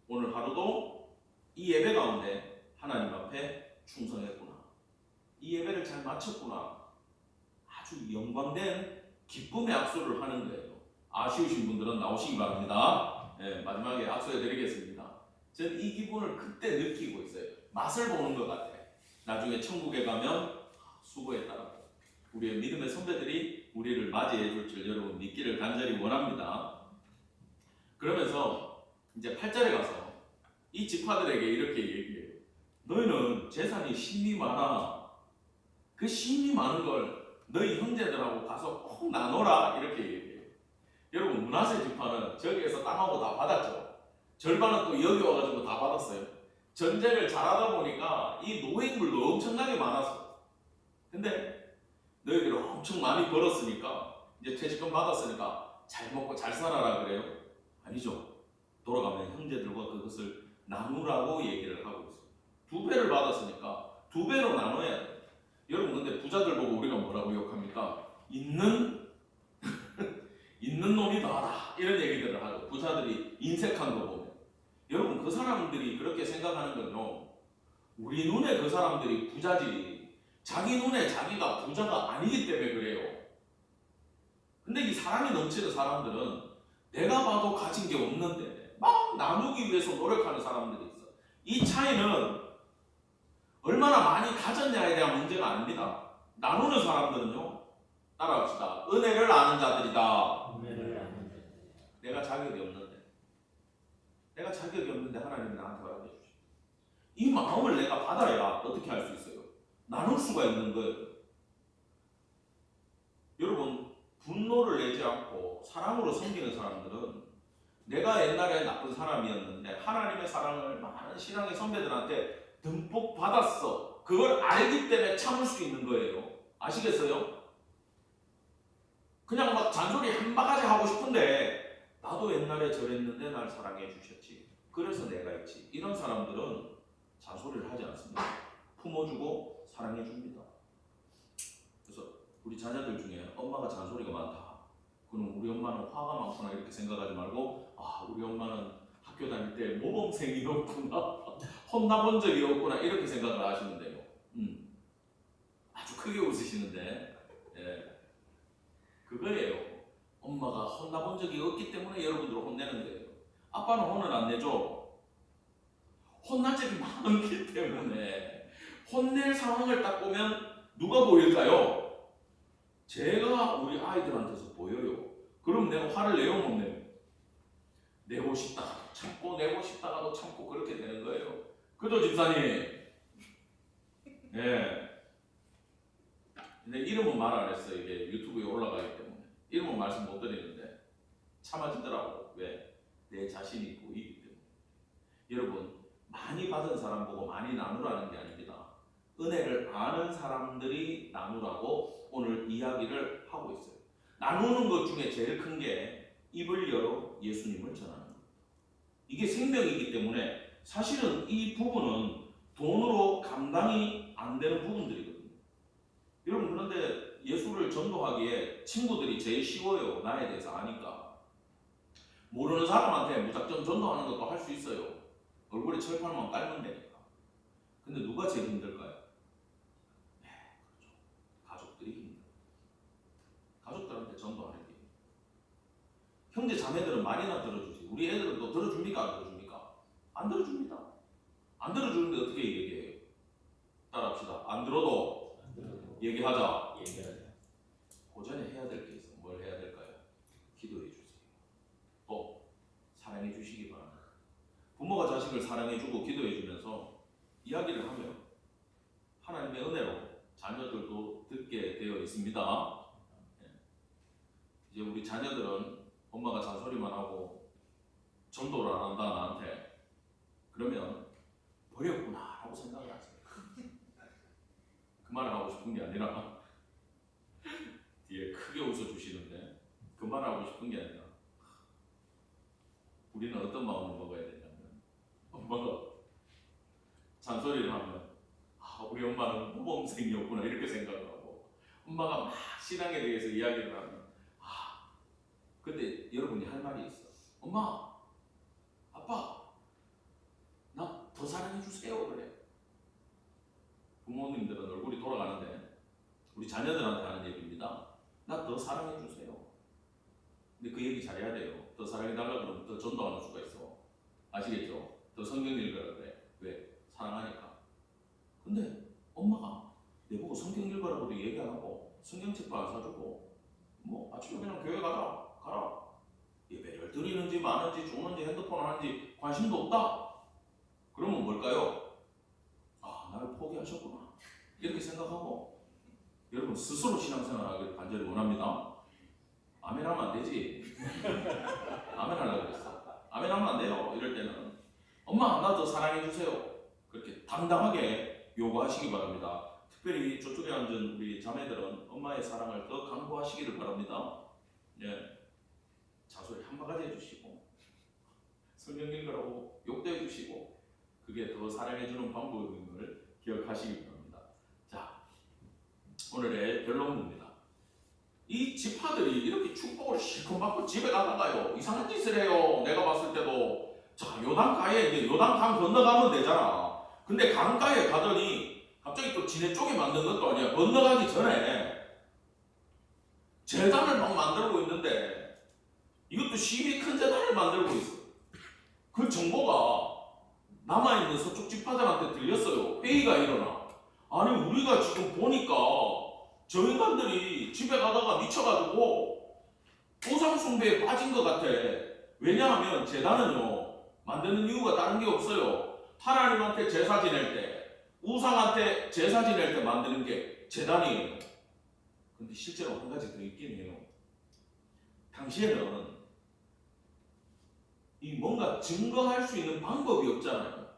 오늘 하루도 이 예배 가운데 하나님 앞에 충성했구나, 이 예배를 잘 마쳤구나, 아주 영광된 기쁨의 악수를 하는 거예요. 아쉬우신 분들은 나오시기 바랍니다. 네, 마지막에 악수해 드리겠습니다. 저는 이 기분을 그때 느끼고 있어요. 맛을 보는 것 같아. 나중에 천국에 가면 수고했다라고 우리의 믿음의 선배들이 우리를 맞이해 줄 줄 여러분 믿기를 간절히 원합니다. 그러면서 이제 8절에 가서 이 지파들에게 이렇게 얘기해요. 너희는 재산이 심이 많아. 그 심이 많은 걸 너희 형제들하고 가서 꼭 나눠라 이렇게 얘기해요. 여러분, 므낫세 지파는 저기에서 땅하고 다 받았죠. 절반은 또 여기 와가지고 다 받았어요. 전쟁을 잘하다 보니까 이 노획물도 엄청나게 많았어. 근데 너희들이 엄청 많이 벌었으니까 이제 퇴직금 받았으니까 잘 먹고 잘 살아라 그래요? 아니죠. 돌아가면 형제들과 그것을 나누라고 얘기를 하고 있어요. 2배를 받았으니까 2배로 나눠야 돼요. 여러분, 근데 부자들 보고 우리가 뭐라고 욕합니까? 있는 놈이 더하다 이런 얘기들을 하죠. 부자들이 인색한 거 보면. 여러분, 그 사람들이 그렇게 생각하는 건요, 우리 눈에 그 사람들이 부자지 자기 눈에 자기가 부자가 아니기 때문에 그래요. 근데 이 사랑이 넘치는 사람들은 내가 봐도 가진 게 없는데 막 나누기 위해서 노력하는 사람들이 있어. 이 차이는 얼마나 많이 가졌냐에 대한 문제가 아닙니다. 나누는 사람들은요, 따라합시다. 은혜를 아는 자들이다. 내가 자격이 없는데 하나님이 나한테 허락해 주십니다. 이 마음을 내가 받아야 어떻게 할 수 있어요? 나눌 수가 있는 거예요. 여러분, 분노를 내지 않고 사랑으로 섬기는 사람들은 내가 옛날에 나쁜 사람이었는데 하나님의 사랑을 많은 신앙의 선배들한테 듬뿍 받았어. 그걸 알기 때문에 참을 수 있는 거예요. 아시겠어요? 그냥 막 잔소리 한 바가지 하고 싶은데 나도 옛날에 저랬는데 날 사랑해 주셨지. 그래서 내가 있지. 이런 사람들은 잔소리를 하지 않습니다. 품어주고 사랑해 줍니다. 그래서 우리 자녀들 중에 엄마가 잔소리가 많다. 그럼 우리 엄마는 화가 많구나 이렇게 생각하지 말고 우리 엄마는 학교 다닐 때 모범생이었구나. 혼나본 적이 없구나 이렇게 생각을 하시면 돼요. 아주 크게 웃으시는데 그거예요. 엄마가 혼나본 적이 없기 때문에 여러분들을 혼내는 거예요. 아빠는 혼을 안 내죠. 혼난 적이 많기 때문에 혼낼 상황을 딱 보면 누가 보일까요? 제가 우리 아이들한테서 보여요. 그럼 내가 화를 내요 못 내요? 내고 싶다가도 참고 내고 싶다가도 참고 그렇게 되는 거예요. 그죠 집사님? 네. 근데 이름은 말 안 했어요. 이게 유튜브에 올라가기 때문에 이름은 말씀 못 드리는데 참아지더라고. 왜? 내 자신이 보이기 때문에. 여러분 많이 받은 사람 보고 많이 나누라는 게 아닙니다. 은혜를 아는 사람들이 나누라고 오늘 이야기를 하고 있어요. 나누는 것 중에 제일 큰 게 입을 열어 예수님을 전하는 겁니다. 이게 생명이기 때문에 사실은 이 부분은 돈으로 감당이 안 되는 부분들이거든요. 여러분 그런데 예수를 전도하기에 친구들이 제일 쉬워요. 나에 대해서 아니까. 모르는 사람한테 무작정 전도하는 것도 할 수 있어요. 얼굴에 철판만 깔면 되니까. 근데 누가 제일 힘들까요? 네, 그렇죠. 가족들이 힘들어요. 가족들한테 전도하는 게. 형제 자매들은 말이나 들어주지. 우리 애들은 또 들어줍니까? 안 들어줍니까? 안 들어줍니다. 안 들어주는데 어떻게 얘기해요? 따라합시다. 안 들어도 얘기하자. 그 전에 해야 될 게 있어. 뭘 해야 될까요? 기도해 주세요. 또 사랑해 주시기 바랍니다. 부모가 자식을 사랑해주고 기도해주면서 이야기를 하면 하나님의 은혜로 자녀들도 듣게 되어 있습니다. 이제 우리 자녀들은 엄마가 잔소리만 하고 전도를 안 한다 나한테 그러면 버렸구나 라고 생각을 하세요. 그 말을 하고 싶은 게 아니라 뒤에 크게 웃어주시는데 그 말을 하고 싶은 게 아니라 우리는 어떤 마음을 먹어야 되냐면 엄마가 잔소리를 하면 우리 엄마는 모범생이었구나 이렇게 생각을 하고 엄마가 막 신앙에 대해서 이야기를 하면 근데 여러분이 할 말이 있어. 엄마, 아빠, 나 더 사랑해 주세요 그래. 부모님들은 얼굴이 돌아가는데 우리 자녀들한테 하는 얘기입니다. 나 더 사랑해 주세요. 근데 그 얘기 잘해야 돼요. 더 사랑해달라 그러면 더 전도하는 수가 있어. 아시겠죠? 더 성경 읽으라 그래. 왜? 사랑하니까. 근데 엄마가 내보고 성경 읽으라고도 얘기 안 하고 성경책도 안 사주고 뭐 아침에 그냥 교회 가라. 예배를 드리는지 마는지 주는지 핸드폰 하는지 관심도 없다. 그러면 뭘까요? 나를 포기하셨구나. 이렇게 생각하고 여러분 스스로 신앙생활하기를 간절히 원합니다. 아멘 하면 안 되지. 아멘 하려고 그랬어. 아멘 하면 안 돼요. 이럴 때는 엄마 나 더 사랑해 주세요. 그렇게 당당하게 요구하시기 바랍니다. 특별히 저쪽에 앉은 우리 자매들은 엄마의 사랑을 더 강구하시기를 바랍니다. 자소리 한 바가지 해주시고 성경 읽으라고 욕도 해주시고 그게 더 사랑해주는 방법임을 기억하시기 바랍니다. 자, 오늘의 결론입니다. 이 지파들이 이렇게 축복을 실컷 받고 집에 가다가요 이상한 짓을 해요. 내가 봤을 때도 자 요단가에 이제 요단강 건너가면 되잖아. 근데 강가에 가더니 갑자기 또 지네 쪽에 만든 것도 아니야. 건너가기 전에 제단을 막 만들고 있는데 이것도 심히 큰 재단을 만들고 있어. 그 정보가 남아있는 서쪽 지파들한테 들렸어요. 회의가 일어나. 아니 우리가 지금 보니까 저 인간들이 집에 가다가 미쳐가지고 우상숭배에 빠진 것 같아. 왜냐하면 재단은요 만드는 이유가 다른 게 없어요. 하나님한테 제사 지낼 때, 우상한테 제사 지낼 때 만드는 게 제단이에요. 근데 실제로 한 가지 더 있긴 해요. 당시에는 이 뭔가 증거할 수 있는 방법이 없잖아요.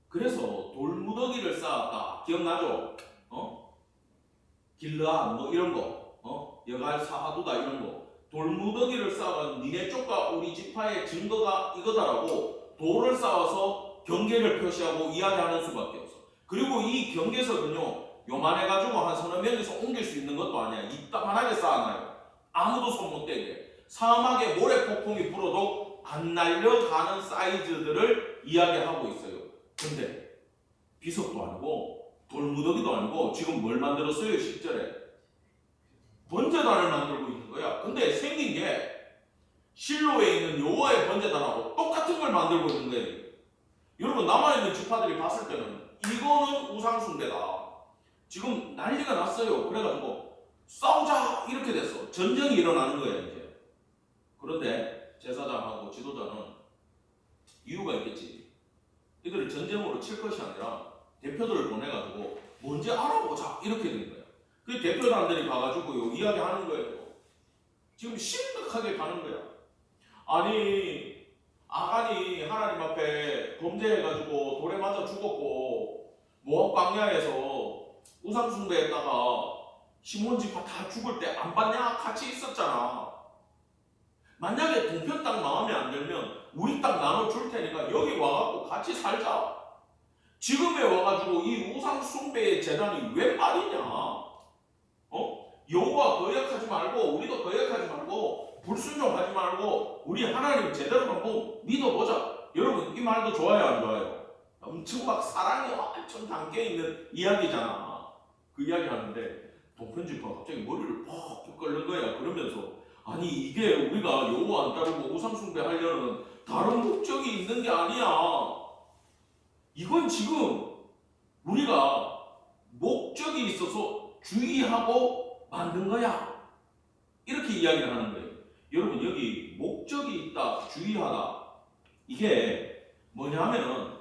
그래서 돌무더기를 쌓았다. 기억나죠? 길르앗 뭐 이런 거, 여갈 사하두다 이런 거. 돌무더기를 쌓아 니네 쪽과 우리 지파의 증거가 이거다라고 돌을 쌓아서 경계를 표시하고 이야기하는 수밖에 없어. 그리고 이 경계석은요, 요만해가지고 한 서너 명에서 옮길 수 있는 것도 아니야. 이따만하게 쌓아놔요. 아무도 손 못 대게. 사막에 모래폭풍이 불어도 안 날려가는 사이즈들을 이야기하고 있어요. 근데 비석도 아니고 돌무더기도 아니고 지금 뭘 만들었어요? 10절에 번제단을 만들고 있는 거야. 근데 생긴 게 실로에 있는 여호와의 번제단하고 똑같은 걸 만들고 있는 거예요. 여러분, 남아있는 지파들이 봤을 때는 이거는 우상숭배다. 지금 난리가 났어요. 그래가지고 싸우자 이렇게 됐어. 전쟁이 일어나는 거야 이제. 그런데 제사장하고 지도자는 이유가 있겠지. 이들을 전쟁으로 칠 것이 아니라 대표들을 보내가지고 뭔지 알아보자 이렇게 된 거야. 그 대표단들이 가가지고 이야기하는 거예요. 지금 심각하게 가는 거야. 아니 아간이 하나님 앞에 범죄해가지고 돌에 맞아 죽었고 모압 광야에서 우상숭배했다가 시몬 지파 다 죽을 때 안 봤냐? 같이 있었잖아. 만약에 동편 땅 마음에 안 들면 우리 땅 나눠줄 테니까 여기 와갖고 같이 살자. 지금에 와가지고 이 우상숭배의 재단이 왜 말이냐? 여호와 거역하지 말고 우리도 거역하지 말고 불순종하지 말고 우리 하나님 제대로 한번 믿어보자. 여러분, 이 말도 좋아요 안 좋아요? 엄청 막 사랑이 엄청 담겨있는 이야기잖아. 그 이야기 하는데 동편지파가 갑자기 머리를 퍽 끓는 거야. 그러면서 아니 이게 우리가 여호와 안 따르고 우상숭배 하려는 다른 목적이 있는 게 아니야. 이건 지금 우리가 목적이 있어서 주의하고 만든 거야. 이렇게 이야기를 하는 거예요. 여러분, 여기 목적이 있다, 주의하다. 이게 뭐냐면은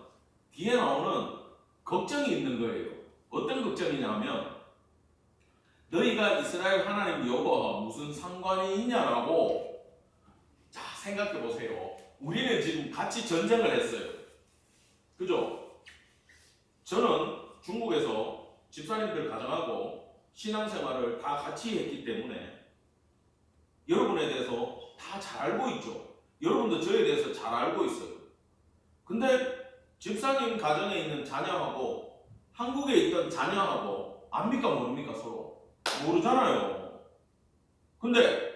뒤에 나오는 걱정이 있는 거예요. 어떤 걱정이냐면 너희가 이스라엘 하나님 여호와와 무슨 상관이 있냐라고. 자, 생각해 보세요. 우리는 지금 같이 전쟁을 했어요. 그죠? 저는 중국에서 집사님들 가정하고 신앙생활을 다 같이 했기 때문에 여러분에 대해서 다 잘 알고 있죠. 여러분도 저에 대해서 잘 알고 있어요. 근데 집사님 가정에 있는 자녀하고 한국에 있던 자녀하고 압니까 모릅니까? 서로 모르잖아요. 근데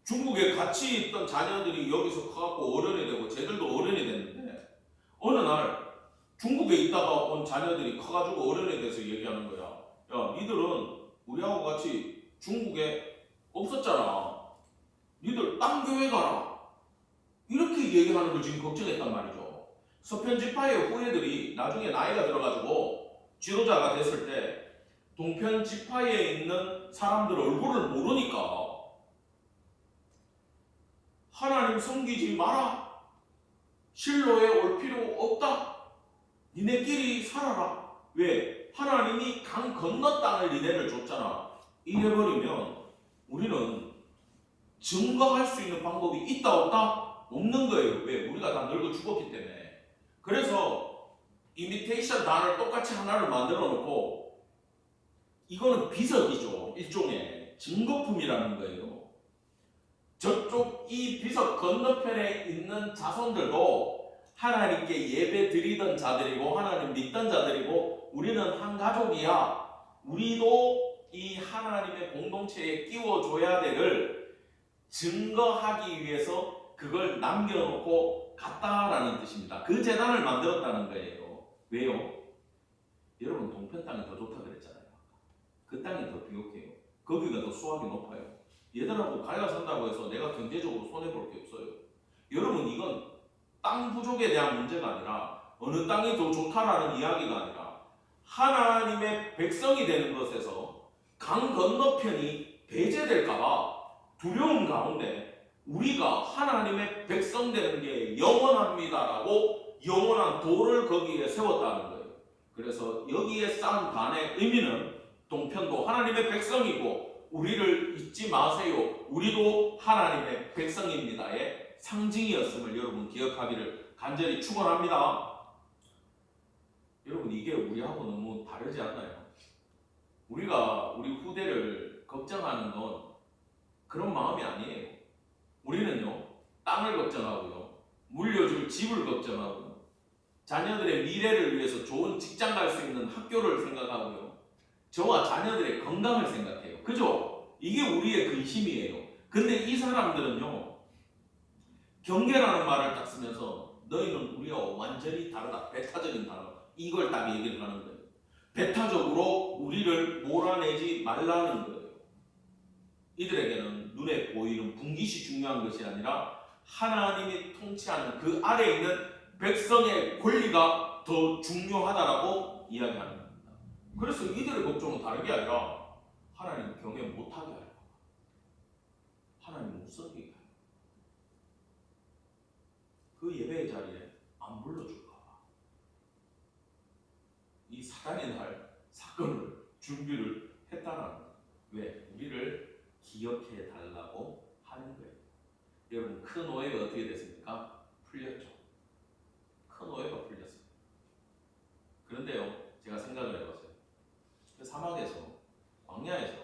중국에 같이 있던 자녀들이 여기서 커갖고 어른이 되고 쟤들도 어른이 됐는데 어느 날 중국에 있다가 온 자녀들이 커가지고 어른이 돼서 얘기하는 거야. 야, 니들은 우리하고 같이 중국에 없었잖아. 니들 딴 교회 가라. 이렇게 얘기하는 걸 지금 걱정했단 말이죠. 서편지파의 후예들이 나중에 나이가 들어가지고 지도자가 됐을 때 동편지파에 있는 사람들 얼굴을 모르니까 하나님 섬기지 마라. 실로에 올 필요 없다. 니네끼리 살아라. 왜? 하나님이 강 건너 땅을 니네를 줬잖아. 이래버리면 우리는 증거할 수 있는 방법이 있다 없다? 없는 거예요. 왜? 우리가 다 늙어 죽었기 때문에. 그래서 이미테이션 단을 똑같이 하나를 만들어 놓고 이거는 비석이죠. 일종의 증거품이라는 거예요. 저쪽 이 비석 건너편에 있는 자손들도 하나님께 예배 드리던 자들이고 하나님 믿던 자들이고 우리는 한 가족이야. 우리도 이 하나님의 공동체에 끼워줘야 될을 증거하기 위해서 그걸 남겨놓고 갔다라는 뜻입니다. 그 재단을 만들었다는 거예요. 왜요? 여러분, 동편 땅이 더 좋다 그랬잖아요. 그 땅이 더 비옥해요. 거기가 더 수확이 높아요. 얘들하고 갈라선다고 해서 내가 경제적으로 손해볼 게 없어요. 여러분, 이건 땅 부족에 대한 문제가 아니라 어느 땅이 더 좋다라는 이야기가 아니라 하나님의 백성이 되는 것에서 강 건너편이 배제될까봐 두려움 가운데 우리가 하나님의 백성 되는 게 영원합니다라고 영원한 돌을 거기에 세웠다는 거예요. 그래서 여기에 쌓은 단의 의미는 동편도 하나님의 백성이고 우리를 잊지 마세요. 우리도 하나님의 백성입니다의 상징이었음을 여러분 기억하기를 간절히 축원합니다. 여러분 이게 우리하고 너무 다르지 않나요? 우리가 우리 후대를 걱정하는 건 그런 마음이 아니에요. 우리는요 땅을 걱정하고요 물려줄 집을 걱정하고요 자녀들의 미래를 위해서 좋은 직장 갈 수 있는 학교를 생각하고요 저와 자녀들의 건강을 생각해요. 그죠? 이게 우리의 근심이에요. 근데 이 사람들은요 경계라는 말을 딱 쓰면서 너희는 우리와 완전히 다르다. 배타적인 단어 이걸 딱 얘기를 하는 거예요. 배타적으로 우리를 몰아내지 말라는 거예요. 이들에게는 눈에 보이는 분깃이 중요한 것이 아니라 하나님이 통치하는 그 아래에 있는 백성의 권리가 더 중요하다라고 이야기하는 겁니다. 그래서 이들의 걱정은 다른 게 아니라 하나님 경외 못하게 할까 봐, 하나님 못 섬기게 할까 봐, 그 예배의 자리에 안 불러줄까 봐, 이 사단의 날 사건을 준비를 했다는 거예요. 왜? 우리를 기억해 달라고 하는 거예요. 여러분 큰 오해가 어떻게 됐습니까? 풀렸죠. 큰 오해가 풀렸어요. 그런데요 제가 생각을 해봤어요. 그 사막에서 광야에서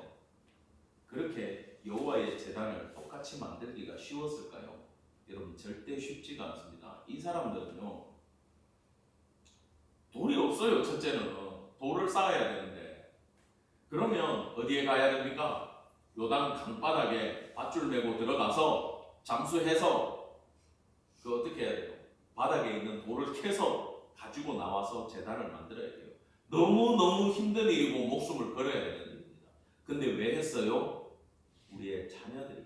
그렇게 여호와의 제단을 똑같이 만들기가 쉬웠을까요? 여러분 절대 쉽지가 않습니다. 이 사람들은요 돌이 없어요. 첫째는 돌을 쌓아야 되는데 그러면 어디에 가야 됩니까? 요단 강바닥에 밧줄 메고 들어가서 잠수해서 그 어떻게 해야 돼요? 바닥에 있는 돌을 캐서 가지고 나와서 제단을 만들어야 돼요. 너무너무 힘든 일이고 목숨을 걸어야 되는 일입니다. 근데 왜 했어요? 우리의 자녀들이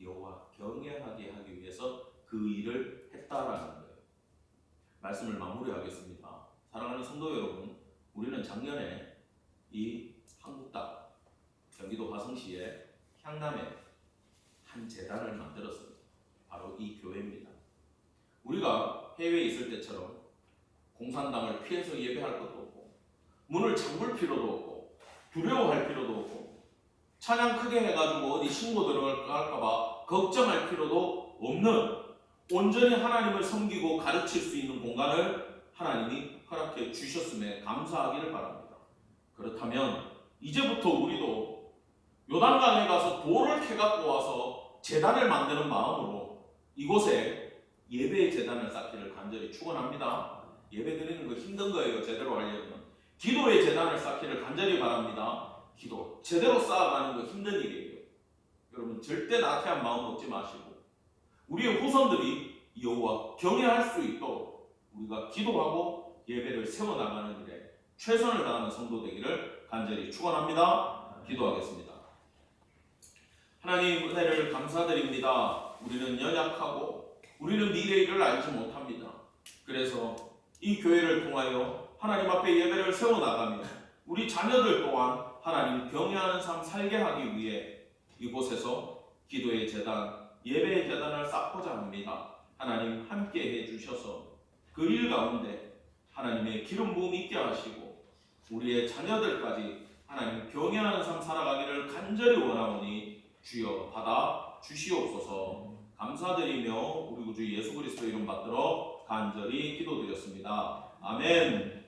여호와 경외하게 하기 위해서 그 일을 했다라는 거예요. 말씀을 마무리하겠습니다. 사랑하는 성도 여러분, 우리는 작년에 이 한국 땅 경기도 화성시의 향남에 한 제단을 만들었습니다. 바로 이 교회입니다. 우리가 해외에 있을 때처럼 공산당을 피해서 예배할 것도 없고 문을 잠글 필요도 없고 두려워할 필요도 없고 찬양 크게 해가지고 어디 신고 들어갈까봐 걱정할 필요도 없는 온전히 하나님을 섬기고 가르칠 수 있는 공간을 하나님이 허락해 주셨음에 감사하기를 바랍니다. 그렇다면 이제부터 우리도 요단강에 가서 돌을 캐갖고 와서 제단을 만드는 마음으로 이곳에 예배의 제단을 쌓기를 간절히 축원합니다. 예배 드리는 거 힘든 거예요. 제대로 하려면 기도의 제단을 쌓기를 간절히 바랍니다. 기도 제대로 쌓아가는 거 힘든 일이에요. 여러분 절대 나태한 마음 먹지 마시고 우리의 후손들이 여호와 경외할 수 있도록 우리가 기도하고 예배를 세워나가는 일에 최선을 다하는 성도 되기를 간절히 축원합니다. 기도하겠습니다. 하나님 은혜를 감사드립니다. 우리는 연약하고 우리는 미래를 알지 못합니다. 그래서 이 교회를 통하여 하나님 앞에 예배를 세워나가며 우리 자녀들 또한 하나님 경외하는 삶 살게 하기 위해 이곳에서 기도의 제단, 예배의 제단을 쌓고자 합니다. 하나님 함께 해주셔서 그 일 가운데 하나님의 기름 부음 있게 하시고 우리의 자녀들까지 하나님 경외하는 삶 살아가기를 간절히 원하오니 주여 받아 주시옵소서. 감사드리며 우리 구주 예수 그리스도 이름 받들어 간절히 기도드렸습니다. 아멘.